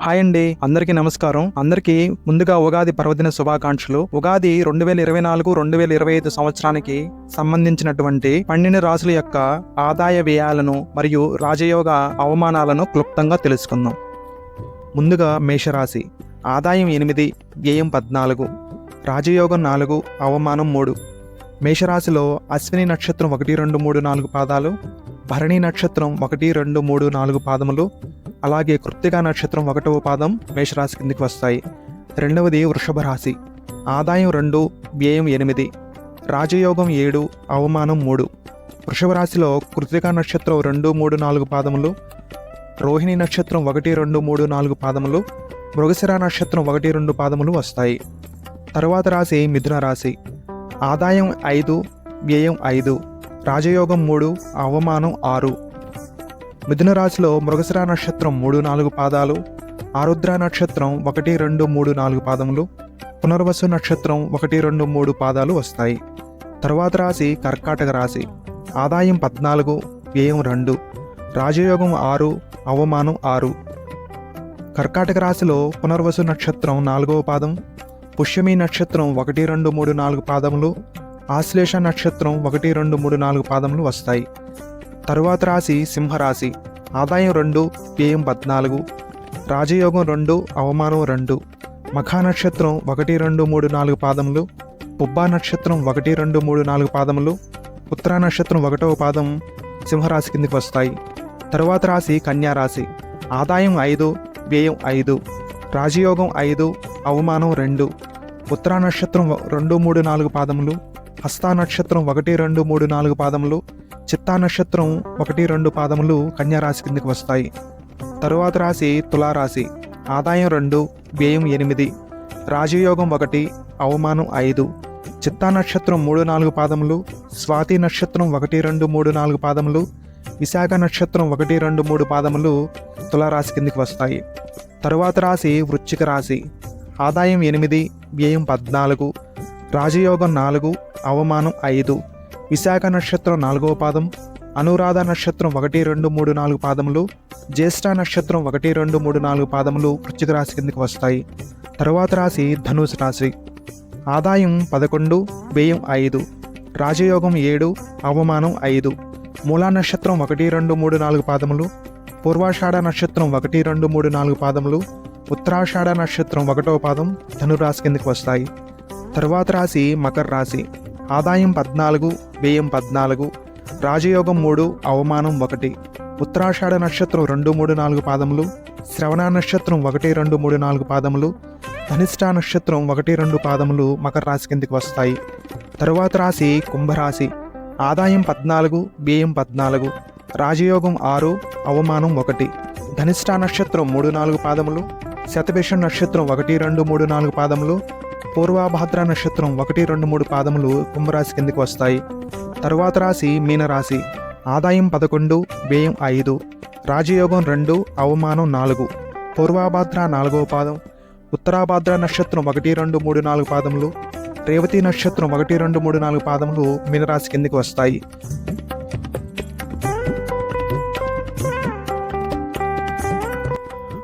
Hi అండి, అందరికీ నమస్కారం. అందరికీ ముందుగా ఉగాది పర్వదిన శుభాకాంక్షలు. ఉగాది 2024-2025 సంవత్సరానికి సంబంధించినటువంటి 12 రాశుల యొక్క ఆదాయ వ్యయాలను మరియు రాజయోగ అవమానాలను క్లుప్తంగా తెలుసుకుందాం. ముందుగా మేషరాశి. ఆదాయం 8, వ్యయం 14, రాజయోగం 4, అవమానం 3. మేషరాశిలో అశ్విని నక్షత్రం 1, 2, 3, 4 పాదాలు, భరణి నక్షత్రం 1, 2, 3, 4 పాదములు, అలాగే కృత్తికా నక్షత్రం 1వ పాదం మేషరాశి కిందికి వస్తాయి. రెండవది వృషభ రాశి. ఆదాయం 2, వ్యయం 8, రాజయోగం 7, అవమానం 3. వృషభ రాశిలో కృత్తికా నక్షత్రం 2, 3, 4 పాదములు, రోహిణి నక్షత్రం 1, 2, 3, 4 పాదములు, మృగశిర నక్షత్రం 1, 2 పాదములు వస్తాయి. తరువాత రాశి మిథున రాశి. ఆదాయం 5, వ్యయం 5, రాజయోగం 3, అవమానం 6. మిథున రాశిలో మృగశిర నక్షత్రం 3, 4 పాదాలు, ఆరుద్ర నక్షత్రం 1, 2, 3, 4 పాదములు, పునర్వసు నక్షత్రం 1, 2, 3 పాదాలు వస్తాయి. తరువాత రాశి కర్కాటక రాశి. ఆదాయం 14, వ్యయం 2, రాజయోగం 6, అవమానం 6. కర్కాటక రాశిలో పునర్వసు నక్షత్రం 4వ పాదం, పుష్యమి నక్షత్రం 1, 2, 3, 4 పాదములు, ఆశ్లేష నక్షత్రం 1, 2, 3, 4 పాదములు వస్తాయి. తరువాత రాశి సింహరాశి. ఆదాయం 2, వ్యయం 14, రాజయోగం 2, అవమానం 2. మఖా నక్షత్రం 1, 2, 3, 4 పాదములు, పుబ్బా నక్షత్రం 1, 2, 3, 4 పాదములు, ఉత్తరా నక్షత్రం 1వ పాదం సింహరాశి కిందికి వస్తాయి. తరువాత రాశి కన్యా రాశి. ఆదాయం 5, వ్యయం 5, రాజయోగం 5, అవమానం 2. ఉత్తరా నక్షత్రం 2, 3, 4 పాదములు, హస్తా నక్షత్రం 1, 2, 3, 4 పాదములు, చిత్తా నక్షత్రం 1, 2 పాదములు కన్యారాశి కిందకి వస్తాయి. తరువాత రాశి తులారాశి. ఆదాయం 2, వ్యయం 8, రాజయోగం 1, అవమానం 5. చిత్తా నక్షత్రం 3, 4 పాదములు, స్వాతి నక్షత్రం 1, 2, 3, 4 పాదములు, విశాఖ నక్షత్రం 1, 2, 3 పాదములు తులారాశి కిందకి వస్తాయి. తరువాత రాశి వృశ్చిక రాశి. ఆదాయం 8, వ్యయం 14, రాజయోగం 4, అవమానం 5. విశాఖ నక్షత్రం 4వ పాదం, అనురాధ నక్షత్రం 1, 2, 3, 4 పాదములు, జ్యేష్ఠ నక్షత్రం 1, 2, 3, 4 పాదములు వృశ్చిక రాశి కిందకి వస్తాయి. తరువాత రాశి ధనుసు రాశి. ఆదాయం 11, వ్యయం 5, రాజయోగం 7, అవమానం 5. మూలా నక్షత్రం 1, 2, 3, 4 పాదములు, పూర్వాషాఢ నక్షత్రం 1, 2, 3, 4 పాదములు, ఉత్తరాషాఢ నక్షత్రం 1వ పాదం ధనురాశి కిందకి వస్తాయి. తరువాత రాశి మకర రాశి. ఆదాయం 14, వ్యయం 14, రాజయోగం 3, అవమానం 1. ఉత్తరాషాఢ నక్షత్రం 2, 3, 4 పాదములు, శ్రవణ నక్షత్రం 1, 2, 3, 4 పాదములు, ధనిష్ఠ నక్షత్రం 1, 2 పాదములు మకర రాశి కిందకి వస్తాయి. తరువాత రాశి కుంభరాశి. ఆదాయం 14, వ్యయం 14, రాజయోగం 6, అవమానం 1. ధనిష్ఠ నక్షత్రం 3, 4 పాదములు, శతభిష నక్షత్రం 1, 2, 3, 4 పాదములు, పూర్వభాద్ర నక్షత్రం 1, 2, 3 పాదములు కుంభరాశి కిందకి వస్తాయి. తరువాత రాశి మీనరాశి. ఆదాయం 11, వ్యయం 5, రాజయోగం 2, అవమానం 4. పూర్వభాద్ర 4వ పాదం, ఉత్తరాభాద్ర నక్షత్రం 1, 2, 3, 4 పాదములు, రేవతి నక్షత్రం 1, 2, 3, 4 పాదములు మీనరాశి కిందకి వస్తాయి.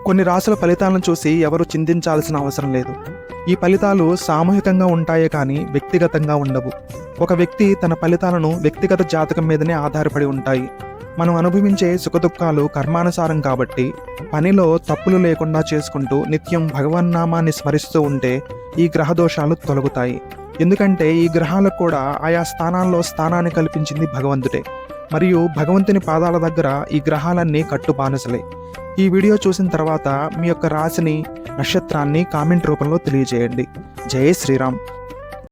కొన్ని రాశుల ఫలితాలను చూసి ఎవరు చింతించాల్సిన అవసరం లేదు. ఈ ఫలితాలు సామూహికంగా ఉంటాయే కానీ వ్యక్తిగతంగా ఉండవు. ఒక వ్యక్తి తన ఫలితాలను వ్యక్తిగత జాతకం మీదనే ఆధారపడి ఉంటాయి. మనం అనుభవించే సుఖదుఖాలు కర్మానుసారం కాబట్టి పనిలో తప్పులు లేకుండా చేసుకుంటూ నిత్యం భగవన్నామాన్ని స్మరిస్తూ ఉంటే ఈ గ్రహదోషాలు తొలగుతాయి. ఎందుకంటే ఈ గ్రహాలకు కూడా ఆయా స్థానాల్లో స్థానాన్ని కల్పించింది భగవంతుడే. మరియు భగవంతుని పాదాల దగ్గర ఈ గ్రహాలన్నీ కట్టు బానిసలే. ఈ వీడియో చూసిన తర్వాత మీ యొక్క రాశిని, నక్షత్రాన్ని కామెంట్ రూపంలో తెలియజేయండి. జై శ్రీరామ్.